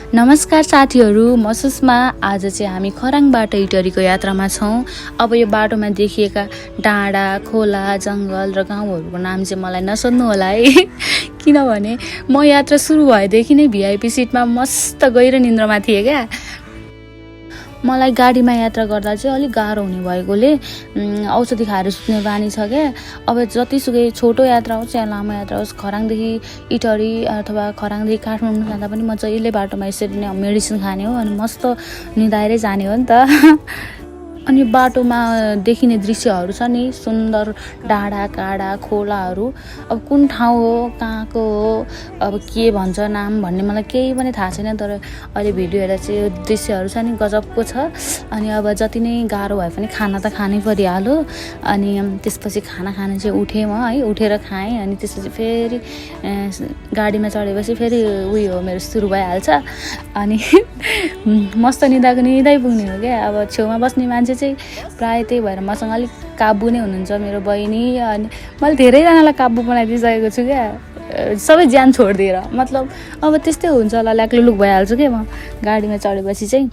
नमस्कार साथीहरू, म सुषमा। आज चाहिँ हामी खराङबाट इटरीको यात्रामा छौँ। अब यो बाटोमा देखिएका डाँडा, खोला, जङ्गल र गाउँहरूको नाम चाहिँ मलाई नसोध्नु होला है किनभने म यात्रा सुरु भएदेखि नै भिआइपी सिटमा मस्त गहिरो निन्द्रामा थिएँ क्या। मलाई गाडीमा यात्रा गर्दा चाहिँ अलिक गाह्रो हुने भएकोले औषधि खाएर सुत्ने बानी छ क्या। अब जतिसुकै छोटो यात्रा होस् या लामो यात्रा होस्, खराङदेखि इटरी अथवा खराङदेखि काठमाडौँ जाँदा पनि म जहिले बाटोमा यसरी नै मेडिसिन खाने हो अनि मस्त निदाएरै जाने हो नि त अनि बाटोमा देखिने दृश्यहरू छ नि, सुन्दर डाँडा काँडा खोलाहरू। अब कुन ठाउँ हो, कहाँको हो, अब के भन्छ नाम भन्ने मलाई केही पनि थाहा छैन, तर अहिले भिडियो हेर्दा चाहिँ यो दृश्यहरू छ नि गजबको छ। अनि अब जति नै गाह्रो भए पनि खाना त खानै परिहाल्यो। अनि त्यसपछि खाना खान चाहिँ उठेँ म है, उठेर खाएँ। अनि त्यसपछि फेरि गाडीमा चढेपछि फेरि उयो हो मेरो सुरु भइहाल्छ। अनि मस्त निदाको निदै पुग्ने हो क्या। अब छेउमा बस्ने मान्छे चाहिँ प्रायः त्यही भएर मसँग अलिक काबु नै हुनुहुन्छ मेरो बहिनी। अनि मैले धेरैजनालाई काबु बनाइदिइसकेको छु क्या, सबै ज्यान छोडिदिएर। मतलब अब त्यस्तै हुन्छ होला, ल्याक्लुलुक भइहाल्छु क्या म गाडीमा चढेपछि चाहिँ।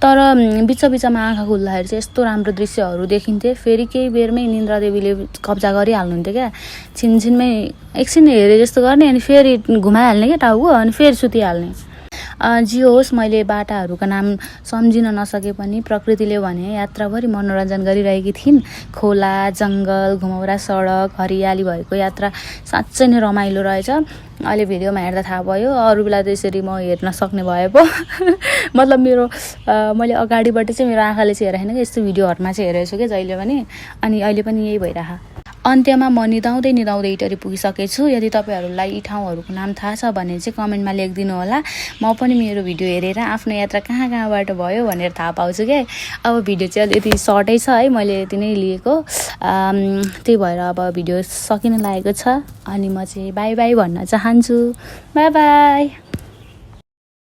तर बिचमा आँखा खुल्दाखेरि चाहिँ यस्तो राम्रो दृश्यहरू देखिन्थे। फेरि केही बेरमै निन्द्रा देवीले कब्जा गरिहाल्नुहुन्थ्यो क्या। छिनछिनमै एकछिन हेरे जस्तो गर्ने अनि फेरि घुमाइहाल्ने क्या टाउको, अनि फेरि सुतिहाल्ने। जे होस्, मैले बाटाहरूको नाम सम्झिन नसके पनि प्रकृतिले भने यात्राभरि मनोरञ्जन गरिरहेकी थिइन्। खोला, जङ्गल, घुमौरा सडक, हरियाली भएको यात्रा साँच्चै नै रमाइलो रहेछ। अहिले भिडियोमा हेर्दा थाहा भयो, अरू बेला त यसरी म हेर्न सक्ने भए पो मतलब मैले अगाडिबाट चाहिँ मेरो आँखाले चाहिँ हेरेको छैन कि, यस्तो भिडियोहरूमा चाहिँ हेरेको छु क्या जहिले पनि। अनि अहिले पनि यही भइरह। अन्त्यमा म निदाउँदै इटरी पुगिसकेछु। यदि तपाईँहरूलाई यी ठाउँहरूको नाम थाहा छ भने चाहिँ कमेन्टमा लेखिदिनु होला। म पनि मेरो भिडियो हेरेर आफ्नो यात्रा कहाँबाट भयो भनेर थाहा पाउँछु क्या। अब भिडियो चाहिँ यति सर्टै छ है, मैले यति नै लिएको। त्यही भएर अब भिडियो सकिन लागेको छ। अनि म चाहिँ बाई बाई भन्न चाहन्छु। By by.